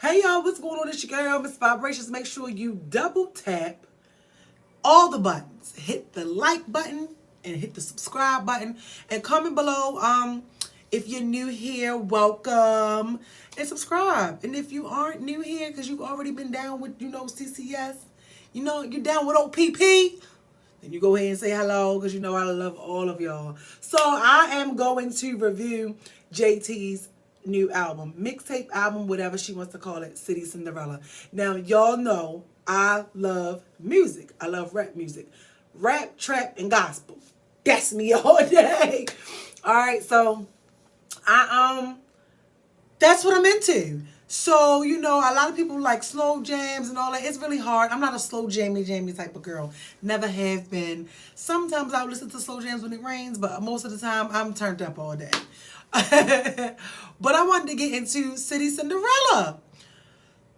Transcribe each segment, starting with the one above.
Hey y'all, what's going on? It's your girl, Miss Vibrations. Make sure you double tap all the buttons. Hit the like button and hit the subscribe button. And comment below, if you're new here, welcome. And subscribe. And if you aren't new here, because you've already been down with, CCS, you're down with OPP, then you go ahead and say hello, because I love all of y'all. So I am going to review JT's new album, mixtape album, whatever she wants to call it, City Cinderella. Now, y'all know I love music. I love rap music. Rap, trap, and gospel. That's me all day. All right, so that's what I'm into. So, a lot of people like slow jams and all that. It's really hard. I'm not a slow jammy type of girl. Never have been. Sometimes I'll listen to slow jams when it rains, but most of the time I'm turned up all day. But I wanted to get into City Cinderella.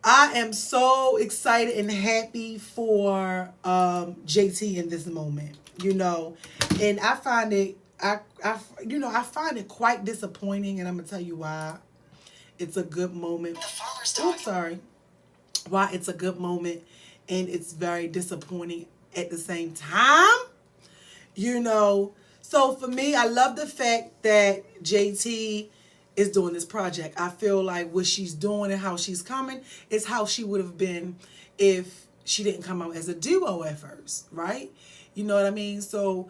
I am so excited and happy for JT in this moment, and I find it I find it quite disappointing, and I'm gonna tell you why. It's a good moment. Oops, sorry. Why it's a good moment and it's very disappointing at the same time. So for me, I love the fact that JT is doing this project. I feel like what she's doing and how she's coming is how she would have been if she didn't come out as a duo at first, right? You know what I mean? So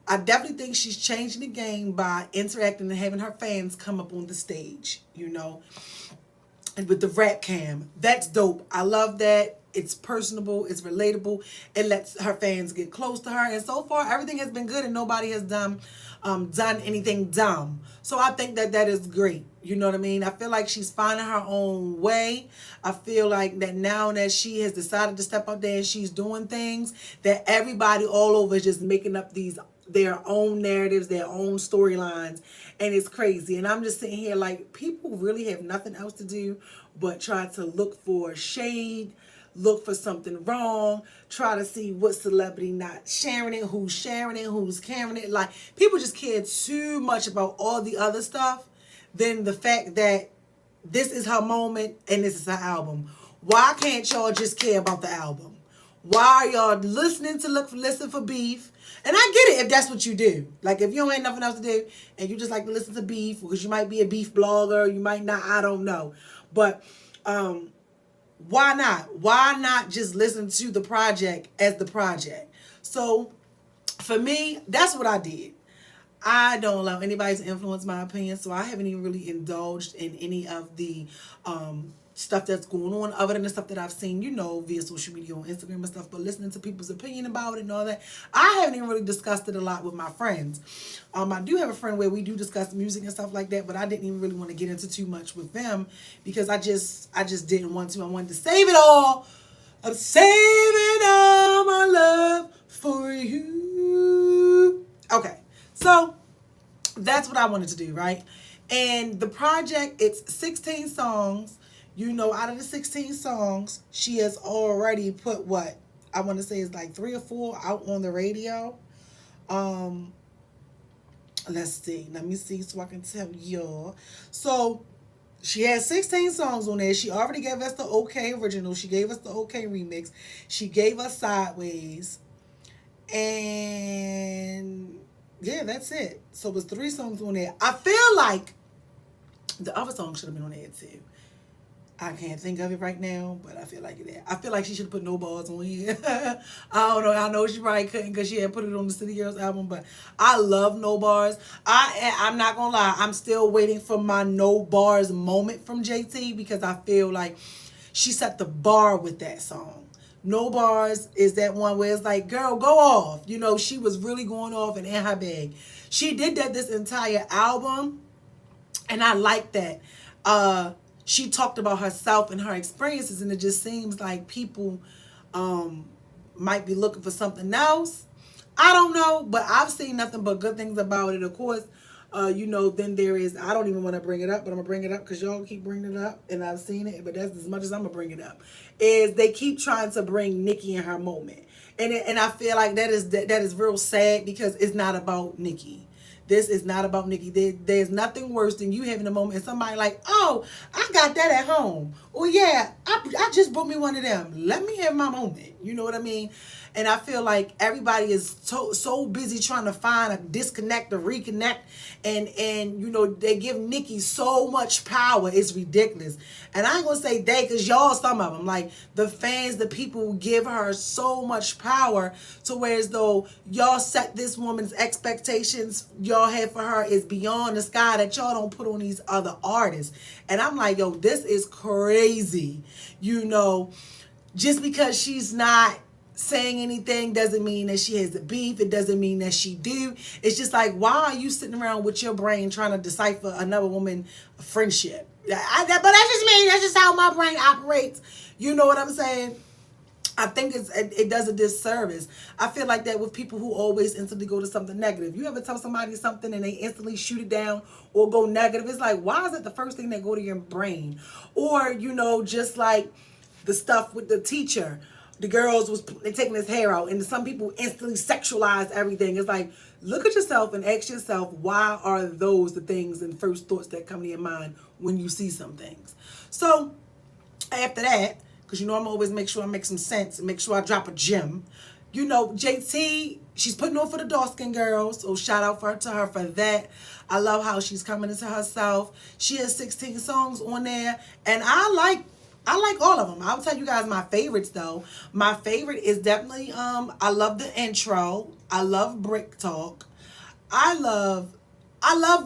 I definitely think she's changing the game by interacting and having her fans come up on the stage, and with the rap cam. That's dope. I love that. It's personable. It's relatable. It lets her fans get close to her. And so far, everything has been good and nobody has done anything dumb. So I think that is great. You know what I mean? I feel like she's finding her own way. I feel like that now that she has decided to step up there and she's doing things, that everybody all over is just making up their own narratives, their own storylines, and it's crazy. And I'm just sitting here like, people really have nothing else to do but try to look for shade, look for something wrong, try to see what celebrity not sharing it, who's carrying it. Like, people just care too much about all the other stuff than the fact that this is her moment and this is her album. Why can't y'all just care about the album? Why are y'all listening to listen for beef? And I get it if that's what you do. Like, if you ain't nothing else to do and you just like to listen to beef, because you might be a beef blogger, you might not, I don't know. But why not? Why not just listen to the project as the project? So for me, that's what I did. I don't allow anybody to influence my opinion, so I haven't even really indulged in any of the stuff that's going on other than the stuff that I've seen, via social media on Instagram and stuff, but listening to people's opinion about it and all that. I haven't even really discussed it a lot with my friends. I do have a friend where we do discuss music and stuff like that, but I didn't even really want to get into too much with them because I just didn't want to. I wanted to save it all. I'm saving all my love for you. Okay, so that's what I wanted to do, right? And the project, it's 16 songs. Out of the 16 songs, she has already put what? I want to say is like 3 or 4 out on the radio. Let's see. Let me see so I can tell y'all. So she has 16 songs on there. She already gave us the OK original. She gave us the OK remix. She gave us Sideways. And yeah, that's it. So it's 3 songs on there. I feel like the other song should have been on there too. I can't think of it right now, but I feel like it. I feel like she should have put No Bars on here. I don't know. I know she probably couldn't because she had put it on the City Girls album, but I love No Bars. I'm not going to lie. I'm still waiting for my No Bars moment from JT because I feel like she set the bar with that song. No Bars is that one where it's like, girl, go off. She was really going off and in her bag. She did that this entire album, and I like that. She talked about herself and her experiences, and it just seems like people might be looking for something else. I don't know, but I've seen nothing but good things about it. Of course, then there is, I don't even want to bring it up, but I'm going to bring it up because y'all keep bringing it up, and I've seen it, but that's as much as I'm going to bring it up, is they keep trying to bring Nikki in her moment. And I feel like that is real sad because it's not about Nikki. This is not about Nikki. There's nothing worse than you having a moment and somebody like, oh, I got that at home. Oh yeah, I just bought me one of them. Let me have my moment. You know what I mean? And I feel like everybody is so busy trying to find a disconnect or reconnect, and you know, they give Nikki so much power. It's ridiculous. And I ain't gonna say they, because y'all, some of them, like the fans, the people, give her so much power to where as though y'all set this woman's expectations y'all have for her is beyond the sky, that y'all don't put on these other artists. And I'm like, yo, this is crazy. You know, just because she's not saying anything doesn't mean that she has a beef. It doesn't mean that she do. It's just like, why are you sitting around with your brain trying to decipher another woman friendship? But that's just me. That's just how my brain operates. You know what I'm saying? I think it does a disservice. I feel like that with people who always instantly go to something negative. You ever tell somebody something and they instantly shoot it down or go negative? It's like, why is it the first thing that go to your brain? Or, you know, just like the stuff with the teacher. The girls was taking his hair out, and some people instantly sexualize everything. It's like, look at yourself and ask yourself, why are those the things and first thoughts that come to your mind when you see some things? So after that, because you know I'm always make sure I make some sense and make sure I drop a gem. You know, JT, she's putting on for the dark skin girls, so shout out to her for that. I love how she's coming into herself. She has 16 songs on there, and I like all of them. I'll tell you guys my favorites though. My favorite is definitely I love the intro. I love Brick Talk. I love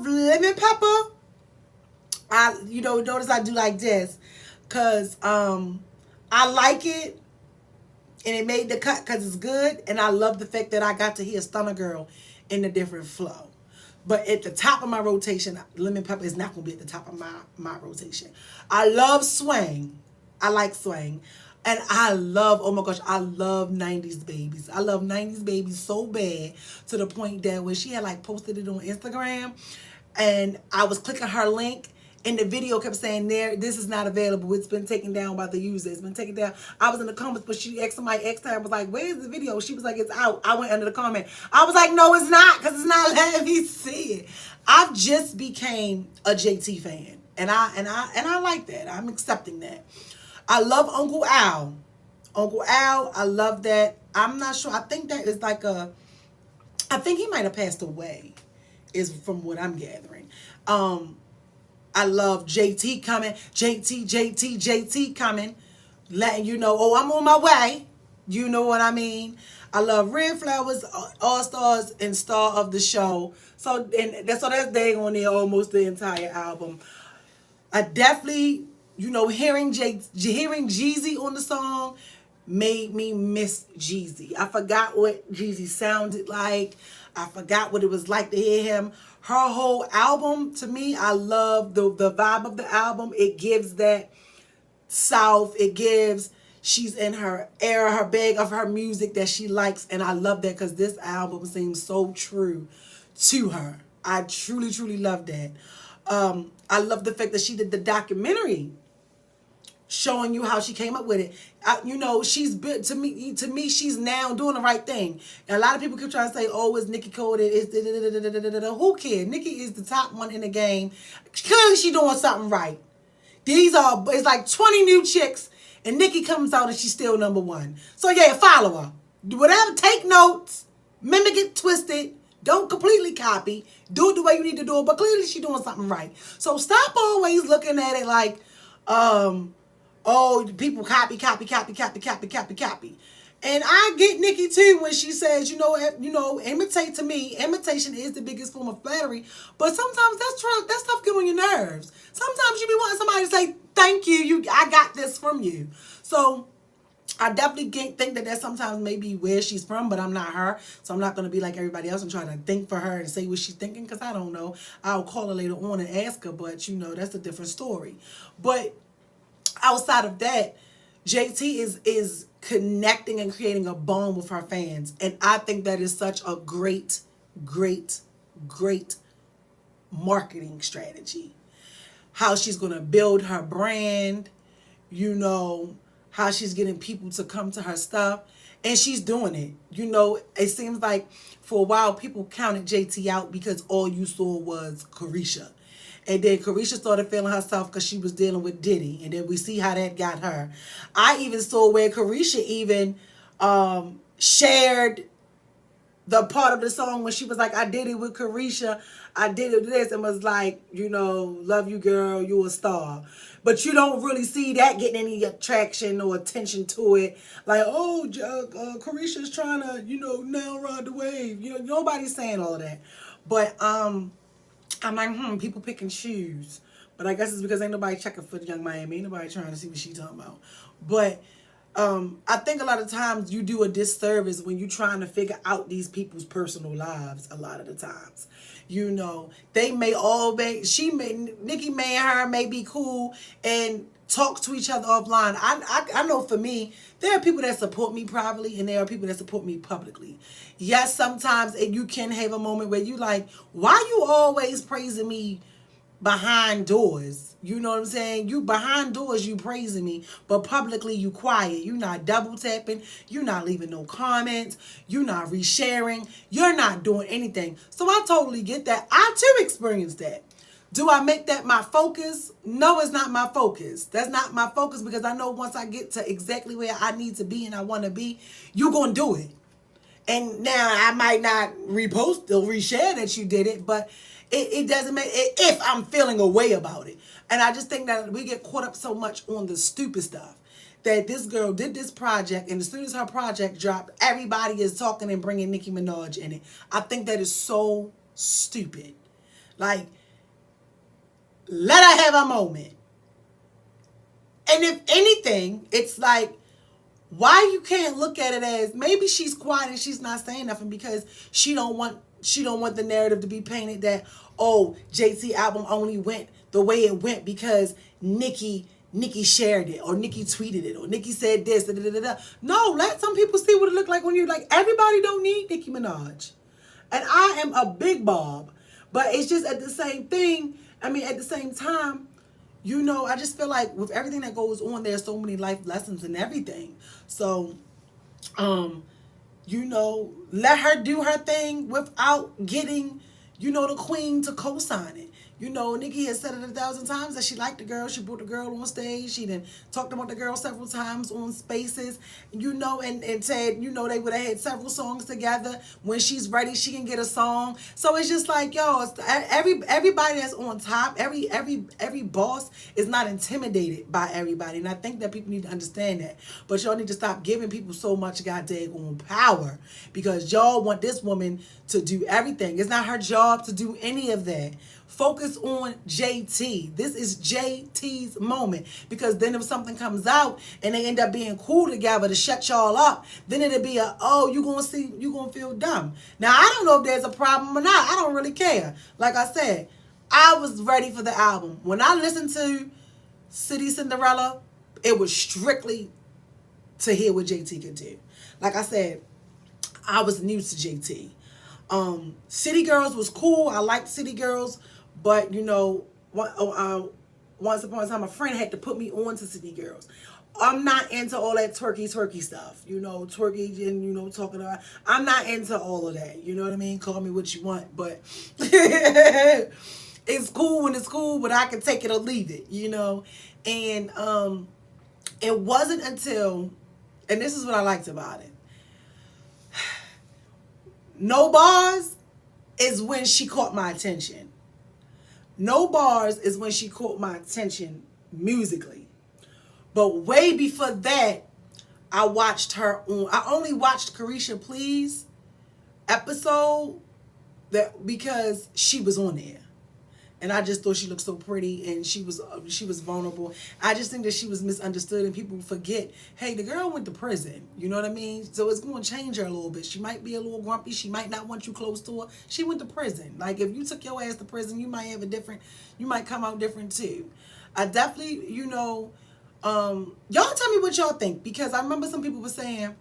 Lemon Pepper. You know, notice I do like this cuz I like it and it made the cut cuz it's good, and I love the fact that I got to hear Stunner Girl in a different flow. But at the top of my rotation, Lemon Pepper is not going to be at the top of my rotation. I love Swing. I like Swing. And I love, oh my gosh, I love 90s Babies. I love 90s Babies so bad to the point that when she had like posted it on Instagram and I was clicking her link and the video kept saying this is not available. It's been taken down by the user. It's been taken down. I was in the comments, but somebody asked her, was like, where's the video? She was like, it's out. I went under the comment. I was like, no, it's not, because it's not letting me see it. I've just became a JT fan. And I like that. I'm accepting that. I love Uncle Al. Uncle Al, I love that. I'm not sure. I think that is like I think he might have passed away, is from what I'm gathering. I love JT coming. JT coming. Letting you know, oh, I'm on my way. You know what I mean? I love Red Flowers, All Stars, and Star of the Show. So that's dang on there almost the entire album. I definitely, you know, hearing Jeezy on the song made me miss Jeezy. I forgot what Jeezy sounded like. I forgot what it was like to hear him. Her whole album, to me, I love the vibe of the album. It gives that South. It gives, she's in her era, her bag of her music that she likes. And I love that because this album seems so true to her. I truly, truly love that. I love the fact that she did the documentary showing you how she came up with it. You know, she's been, to me, she's now doing the right thing. And a lot of people keep trying to say, oh, it's Nicki coded, it's who cares? Nicki is the top one in the game. Clearly she doing something right. It's like 20 new chicks, and Nicki comes out and she's still number one. So yeah, follow her. Do whatever, take notes, mimic it, twist it. Don't completely copy. Do it the way you need to do it, but clearly she's doing something right. So stop always looking at it like, oh, people copy. And I get Nicki too when she says, imitate, to me, imitation is the biggest form of flattery. But sometimes that stuff get on your nerves. Sometimes you be wanting somebody to say, thank you, I got this from you. So I definitely think that sometimes maybe where she's from, but I'm not her. So I'm not going to be like everybody else and try to think for her and say what she's thinking, because I don't know. I'll call her later on and ask her, but that's a different story. But outside of that, JT is connecting and creating a bond with her fans. And I think that is such a great, great, great marketing strategy. How she's going to build her brand, how she's getting people to come to her stuff, and she's doing it. You know, it seems like for a while people counted JT out because all you saw was Carisha. And then Carisha started feeling herself because she was dealing with Diddy. And then we see how that got her. I even saw where Carisha even shared the part of the song when she was like, I did it with Carisha, I did it with this, and was like, you know, love you, girl, you a star. But you don't really see that getting any attraction or attention to it. Like, oh, Carisha's trying to, you know, now ride the wave. You know, nobody's saying all of that. But I'm like, people picking shoes. But I guess it's because ain't nobody checking for the Young Miami. Ain't nobody trying to see what she talking about. But I think a lot of times you do a disservice when you're trying to figure out these people's personal lives a lot of the times. You know, they may all be, Nikki May and her may be cool and talk to each other offline. I know for me, there are people that support me privately and there are people that support me publicly. Yes, sometimes you can have a moment where you like, why you always praising me behind doors? You know what I'm saying? You behind doors, you praising me, but publicly you quiet. You not double tapping. You not leaving no comments. You not resharing. You're not doing anything. So I totally get that. I too experienced that. Do I make that my focus? No, it's not my focus. That's not my focus because I know once I get to exactly where I need to be and I want to be, you're going to do it. And now I might not repost or reshare that you did it, but it doesn't make it if I'm feeling a way about it. And I just think that we get caught up so much on the stupid stuff that this girl did this project, and as soon as her project dropped, everybody is talking and bringing Nicki Minaj in it. I think that is so stupid. Like, let her have a moment. And if anything, it's like, why you can't look at it as maybe she's quiet and she's not saying nothing because she don't want the narrative to be painted that, oh, JT album only went the way it went because Nicki shared it or Nicki tweeted it or Nicki said this. Da, da, da, da. No, let some people see what it looked like when you're like, everybody don't need Nicki Minaj. And I am a big Bob. But it's just at the same thing, at the same time, you know, I just feel like with everything that goes on, there's so many life lessons and everything. So, you know, let her do her thing without getting, you know, the queen to co-sign it. You know, Nicki has said it 1,000 times that she liked the girl. She brought the girl on stage. She then talked about the girl several times on Spaces, you know, and said, you know, they would have had several songs together. When she's ready, she can get a song. So it's just like, yo, it's everybody that's on top, every boss is not intimidated by everybody. And I think that people need to understand that. But y'all need to stop giving people so much goddamn power because y'all want this woman to do everything. It's not her job to do any of that. Focus on JT. This is JT's moment. Because then if something comes out and they end up being cool together to shut y'all up, then it'll be you're gonna feel dumb. Now I don't know if there's a problem or not. I don't really care. Like I said, I was ready for the album. When I listened to City Cinderella, it was strictly to hear what JT could do. Like I said, I was new to JT. City Girls was cool. I liked City Girls. But, you know, once upon a time, a friend had to put me on to City Girls. I'm not into all that twerky stuff. You know, twerky and, you know, talking about. I'm not into all of that. You know what I mean? Call me what you want. But it's cool when it's cool, but I can take it or leave it, you know. And it wasn't until, and this is what I liked about it. No Bars is when she caught my attention. No Bars is when she caught my attention musically. But way before that, I only watched Carisha Please episode because she was on there. And I just thought she looked so pretty and she was vulnerable. I just think that she was misunderstood and people forget, hey, the girl went to prison. You know what I mean? So it's going to change her a little bit. She might be a little grumpy. She might not want you close to her. She went to prison. Like if you took your ass to prison, you might come out different too. I definitely, you know, y'all tell me what y'all think because I remember some people were saying,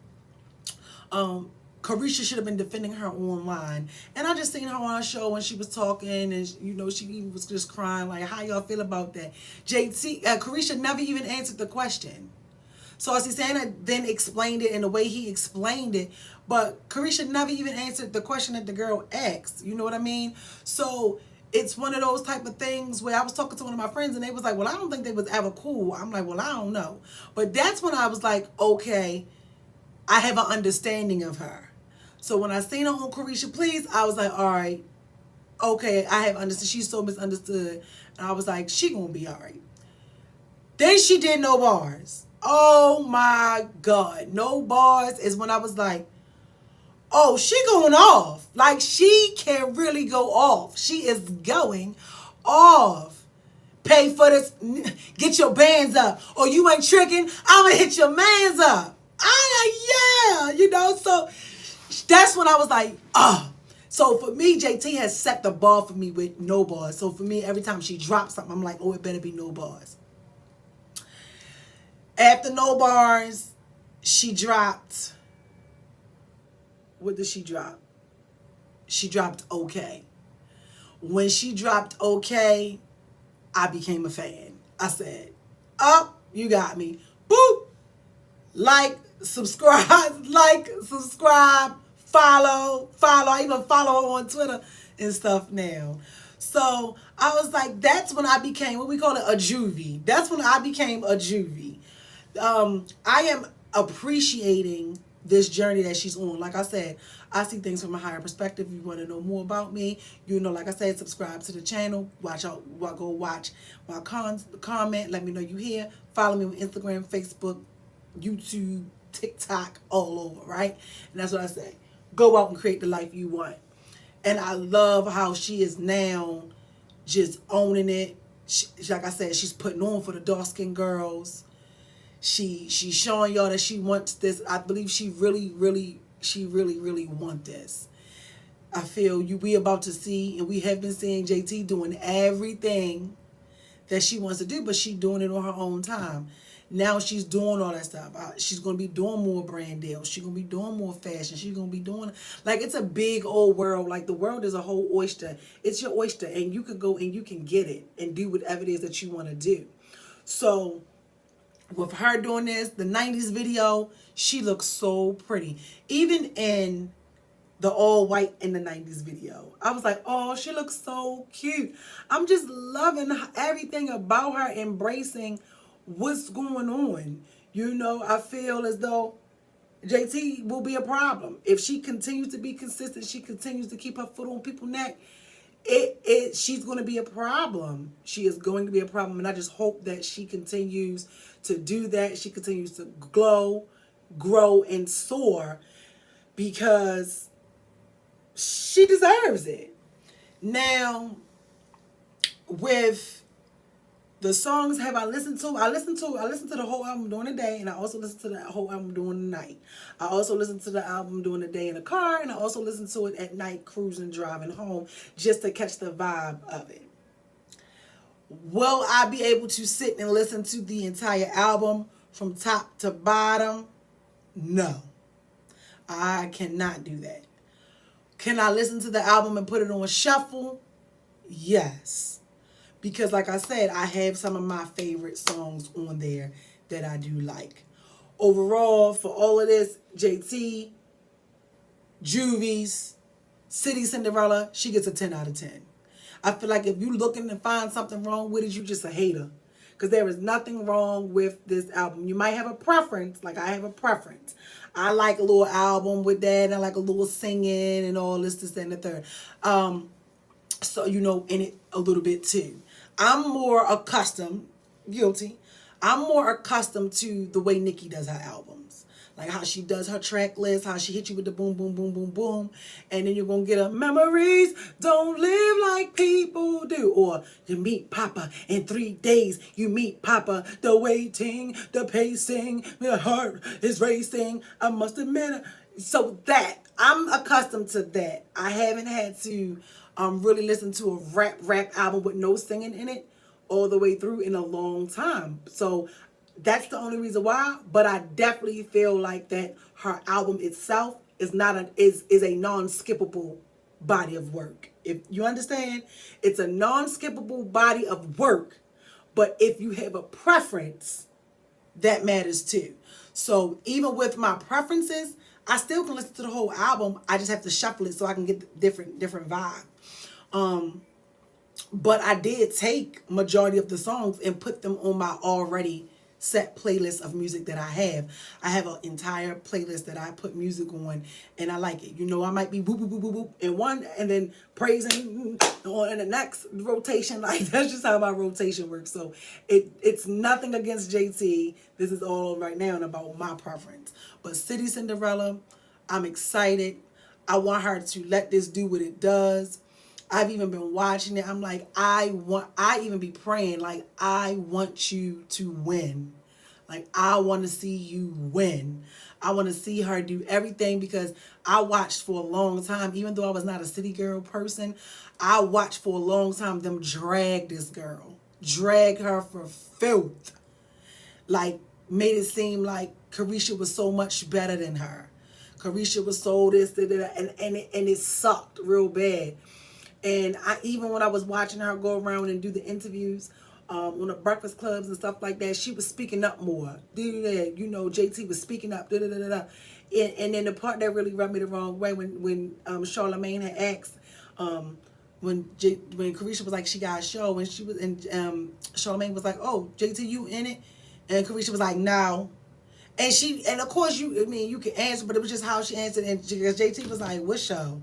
Carisha should have been defending her online. And I just seen her on her show when she was talking and, you know, she was just crying like, how y'all feel about that? Carisha never even answered the question. So as he's saying it, then explained it in the way he explained it. But Carisha never even answered the question that the girl asked. You know what I mean? So it's one of those type of things where I was talking to one of my friends and they was like, well, I don't think they was ever cool. I'm like, well, I don't know. But that's when I was like, okay, I have an understanding of her. So when I seen her on Carisha Please, I was like, all right, okay, I have understood. She's so misunderstood. And I was like, she gonna be all right. Then she did No Bars. Oh my God. No Bars is when I was like, oh, she going off. Like, she can really go off. She is going off. Pay for this. Get your bands up. Or you ain't tricking. I'm going to hit your mans up. I'm like, yeah. You know, so that's when I was like, oh. So for me, JT has set the bar for me with No Bars. So for me, every time she drops something, I'm like, oh, it better be No Bars. After No Bars, she dropped... What did she drop? She dropped Okay. When she dropped Okay, I became a fan. I said, oh, you got me. Boop. Like, subscribe, follow. I even follow her on Twitter and stuff now. So I was like, that's when I became, what we call it, a juvie. That's when I became a juvie. I am appreciating this journey that she's on. Like I said, I see things from a higher perspective. If you want to know more about me, you know, like I said, subscribe to the channel. Go watch my comment. Let me know you here. Follow me on Instagram, Facebook, YouTube, TikTok, all over, right? And that's what I say. Go out and create the life you want. And I love how she is now just owning it. Like I said, she's putting on for the dark-skinned girls. She's showing y'all that she wants this. I believe she really want this. I feel we about to see, and we have been seeing JT doing everything that she wants to do, but she's doing it on her own time. Now she's doing all that stuff. She's going to be doing more brand deals. She's going to be doing more fashion. She's going to be doing, like, it's a big old world. Like, the world is a whole oyster. It's your oyster, and you can go and you can get it and do whatever it is that you want to do. So with her doing this, the 90s video, she looks so pretty. Even in the all white in the 90s video, I was like, oh, she looks so cute. I'm just loving everything about her, embracing what's going on. You know, I feel as though JT will be a problem. If she continues to be consistent, she continues to keep her foot on people's neck, she's going to be a problem. She is going to be a problem. And I just hope that she continues to do that. She continues to glow, grow, and soar, because she deserves it. Now, with the songs have I listened to? I listened to the whole album during the day, and I also listened to the whole album during the night. I also listened to the album during the day in the car, and I also listened to it at night cruising, driving home, just to catch the vibe of it. Will I be able to sit and listen to the entire album from top to bottom? No. I cannot do that. Can I listen to the album and put it on shuffle? Yes. Because like I said, I have some of my favorite songs on there that I do like. Overall, for all of this, JT, Juvies, City Cinderella, she gets a 10 out of 10. I feel like if you're looking to find something wrong with it, you're just a hater. Because there is nothing wrong with this album. You might have a preference, like I have a preference. I like a little album with that, and I like a little singing and all this, and the third. So, you know, in it a little bit too. I'm more accustomed, guilty, I'm more accustomed to the way Nicki does her albums. Like how she does her track list, how she hits you with the boom, boom, boom, boom, boom. And then you're going to get a memories don't live like people do. Or you meet Papa in 3 days. You meet Papa, the waiting, the pacing, my heart is racing. I must admit. So that, I'm accustomed to that. I haven't had to really listen to a rap album with no singing in it all the way through in a long time. So that's the only reason why. But I definitely feel like that her album itself is a non-skippable body of work. If you understand, it's a non-skippable body of work. But if you have a preference, that matters too. So even with my preferences, I still can listen to the whole album. I just have to shuffle it so I can get the different vibe. But I did take majority of the songs and put them on my already set playlist of music that I have. I have an entire playlist that I put music on, and I like it. You know, I might be whoop whoop whoop whoop whoop in one, and then praising on in the next rotation. Like that's just how my rotation works. So it's nothing against JT. This is all right now and about my preference. But City Cinderella, I'm excited. I want her to let this do what it does. I've even been watching it. I'm like, I even be praying, like, I want you to win. Like, I want to see you win. I want to see her do everything because I watched for a long time, even though I was not a city girl person, I watched for a long time them drag this girl, drag her for filth. Like, made it seem like Carisha was so much better than her. Carisha was so this, and it sucked real bad. And I even when I was watching her go around and do the interviews on the breakfast clubs and stuff like that, she was speaking up more. You know, JT was speaking up. And then the part that really rubbed me the wrong way when Charlamagne had asked when Carisha was like she got a show and Charlamagne was like, oh, JT, you in it? And Carisha was like, no. And of course you can answer, but it was just how she answered. And JT was like, what show?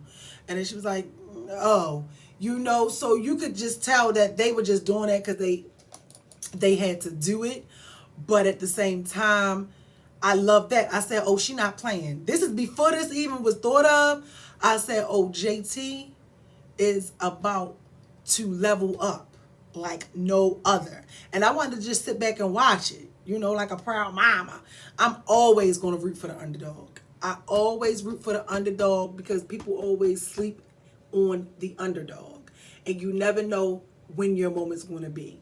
And then she was like, oh, you know, so you could just tell that they were just doing that because they had to do it. But at the same time, I love that. I said, oh, she not playing. This is before this even was thought of. I said, oh, JT is about to level up like no other. And I wanted to just sit back and watch it, you know, like a proud mama. I'm always going to root for the underdog. I always root for the underdog because people always sleep on the underdog, and you never know when your moment's going to be.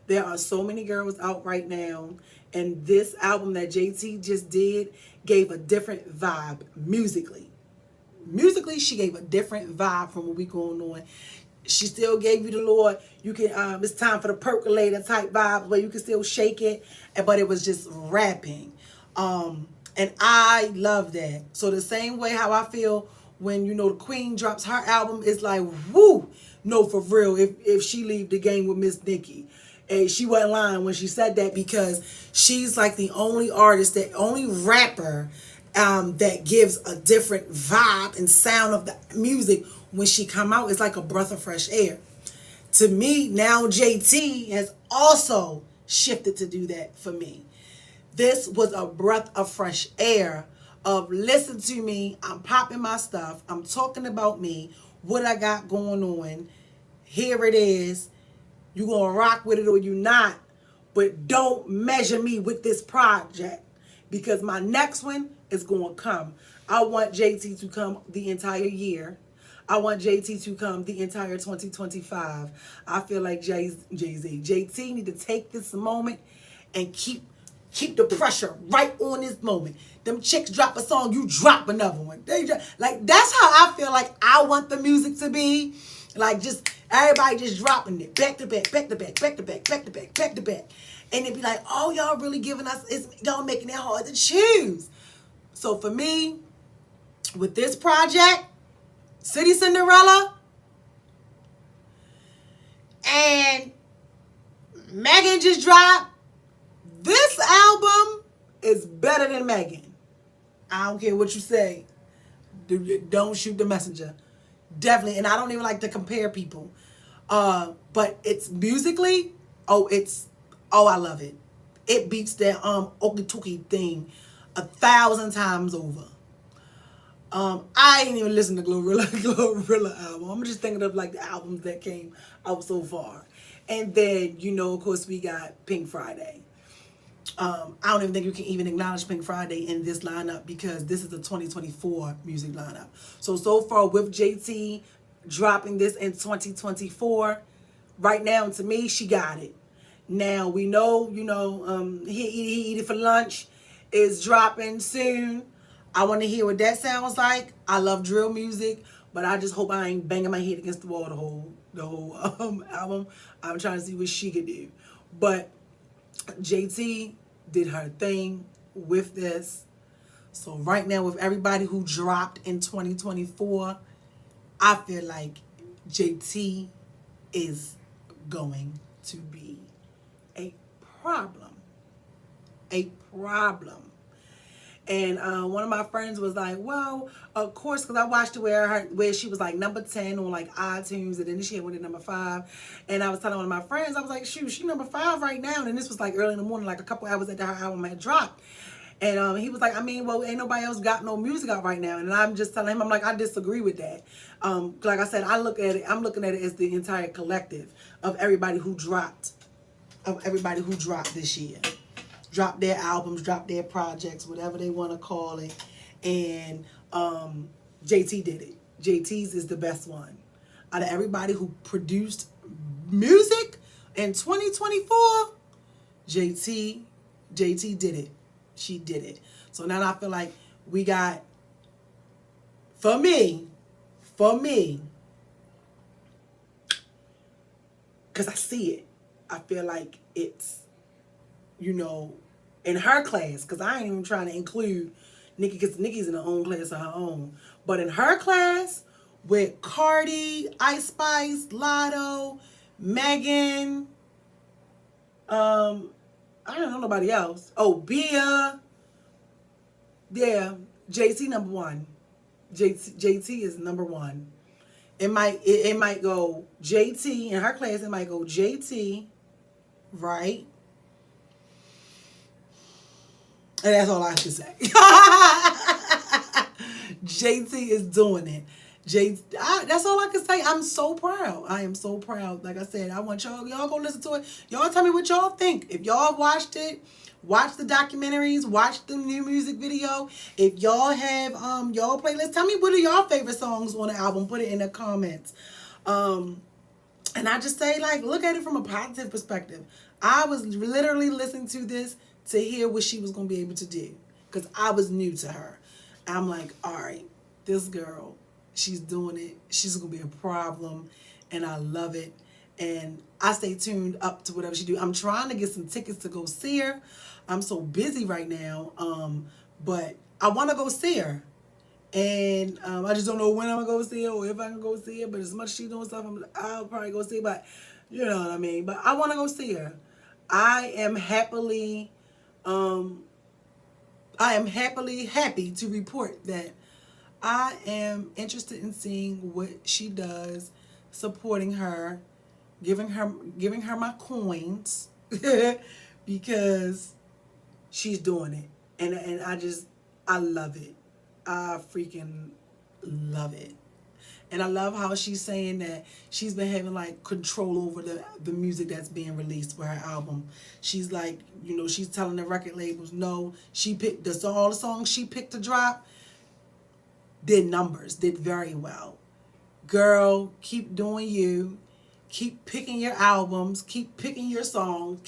There are so many girls out right now, and this album that JT just did gave a different vibe musically. Musically, she gave a different vibe from what we going on. She still gave you the Lord. You can it's time for the percolator type vibe where you can still shake it, but it was just rapping. And I love that. So the same way how I feel when, you know, the Queen drops her album, it's like, woo, no, for real, if she leave the game with Miss Nikki. And she wasn't lying when she said that because she's like the only artist, the only rapper that gives a different vibe and sound of the music when she come out. It's like a breath of fresh air. To me, now JT has also shifted to do that for me. This was a breath of fresh air of listen to me, I'm popping my stuff, I'm talking about me, what I got going on, here it is, you gonna rock with it or you not, but don't measure me with this project because my next one is gonna come. I want JT to come the entire year. I want JT to come the entire 2025. I feel like JT need to take this moment and keep the pressure right on this moment. Them chicks drop a song, you drop another one. Like that's how I feel like I want the music to be. Like just everybody just dropping it back to back, back to back, back to back, back to back, back to back. And it'd be like, oh, y'all really giving us, y'all making it hard to choose. So for me, with this project, City Cinderella, and Megan just dropped, this album is better than Megan. I don't care what you say. Don't shoot the messenger. Definitely. And I don't even like to compare people. But it's musically, I love it. It beats that Okie Tookie thing 1,000 times over. I ain't even listened to Glorilla album. I'm just thinking of like the albums that came out so far. And then, you know, of course, we got Pink Friday. I don't even think you can even acknowledge Pink Friday in this lineup because this is the 2024 music lineup. So far with JT dropping this in 2024, right now to me, she got it. Now we know, you know, He Eat It for Lunch is dropping soon. I want to hear what that sounds like. I love drill music, but I just hope I ain't banging my head against the wall the whole album. I'm trying to see what she could do. But JT, did her thing with this. So right now, with everybody who dropped in 2024, I feel like JT is going to be a problem. A problem. And one of my friends was like, "Well, of course," because I watched it where she was like number 10 on like iTunes, and then she went to number 5. And I was telling one of my friends, I was like, "Shoot, she number 5 right now." And this was like early in the morning, like a couple hours after her album had dropped. And he was like, "I mean, well, ain't nobody else got no music out right now." And I'm just telling him, I'm like, I disagree with that. Like I said, I'm looking at it as the entire collective of everybody who dropped, this year. Drop their albums, drop their projects, whatever they want to call it. And JT did it. JT's is the best one. Out of everybody who produced music in 2024, JT did it. She did it. So now I feel like we got, for me, because I see it, I feel like it's, in her class, because I ain't even trying to include Nikki, because Nikki's in her own class of her own. But in her class, with Cardi, Ice Spice, Lotto, Megan, I don't know nobody else. Oh, Bia. Yeah, JT number 1. JT is number 1. It might go JT in her class. It might go JT, right? And that's all I can say. JT is doing it. That's all I can say. I'm so proud. I am so proud. Like I said, I want y'all go listen to it. Y'all tell me what y'all think. If y'all watched it, watch the documentaries, watch the new music video. If y'all have y'all playlist, tell me what are y'all favorite songs on the album. Put it in the comments. And I just say, like, look at it from a positive perspective. I was literally listening to this to hear what she was going to be able to do, because I was new to her. I'm like, all right, this girl, she's doing it. She's going to be a problem, and I love it. And I stay tuned up to whatever she do. I'm trying to get some tickets to go see her. I'm so busy right now, but I want to go see her. And I just don't know when I'm going to go see her or if I can go see her. But as much as she's doing stuff, I'll probably go see her. But you know what I mean. But I want to go see her. I am happy to report that I am interested in seeing what she does, supporting her, giving her my coins because she's doing it. And I love it. I freaking love it. And I love how she's saying that she's been having like control over the music that's being released with her album. She's like, she's telling the record labels, no, all the songs she picked to drop did very well. Girl, keep doing you. Keep picking your albums. Keep picking your songs.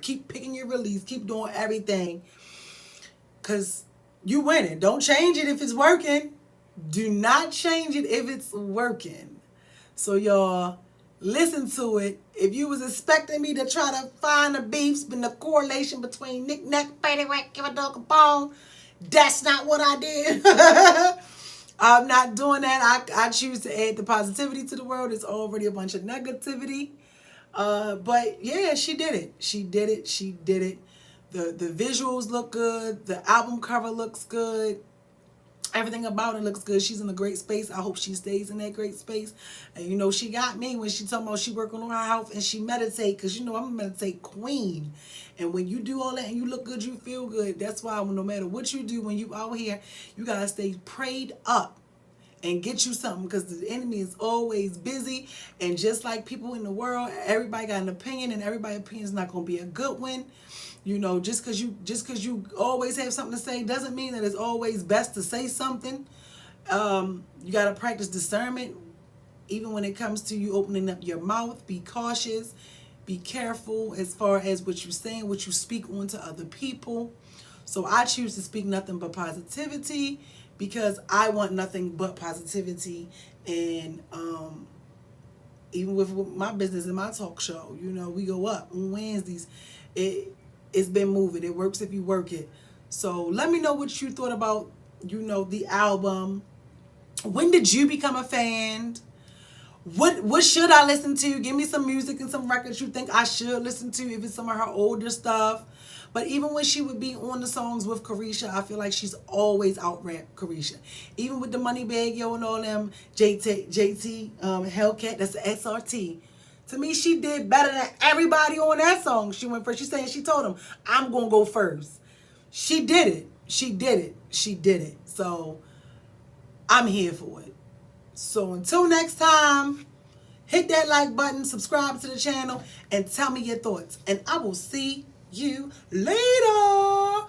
Keep picking your release. Keep doing everything. Because you winning. Don't change it if it's working. Do not change it if it's working. So y'all, listen to it. If you was expecting me to try to find the beefs and the correlation between Nick Nack, Patty Whack, Give a Dog a Bone, that's not what I did. I'm not doing that. I choose to add the positivity to the world. It's already a bunch of negativity. But yeah, she did it. She did it. The visuals look good. The album cover looks good. Everything about it looks good. She's in a great space. I hope she stays in that great space. And she got me when she talking about she working on her health and she meditate, because I'm a meditate queen. And when you do all that and you look good, you feel good. That's why no matter what you do, when you out here, you gotta stay prayed up and get you something, because the enemy is always busy. And just like people in the world, everybody got an opinion, and everybody's opinion is not gonna be a good one. Just because you always have something to say doesn't mean that it's always best to say something. You got to practice discernment, even when it comes to you opening up your mouth. Be cautious, be careful as far as what you're saying, what you speak onto other people. So I choose to speak nothing but positivity, because I want nothing but positivity. And even with my business and my talk show, we go up on Wednesdays. it's been moving. It works if you work it. So let me know what you thought about, the album. When did you become a fan? What should I listen to? Give me some music and some records you think I should listen to if it's some of her older stuff. But even when she would be on the songs with Carisha, I feel like she's always out rap Carisha. Even with the Money Bag Yo and all them, JT Hellcat, that's the SRT. To me, she did better than everybody on that song. She went first. She told him, I'm gonna go first. She did it. She did it. She did it. So I'm here for it. So until next time, hit that like button, subscribe to the channel, and tell me your thoughts. And I will see you later.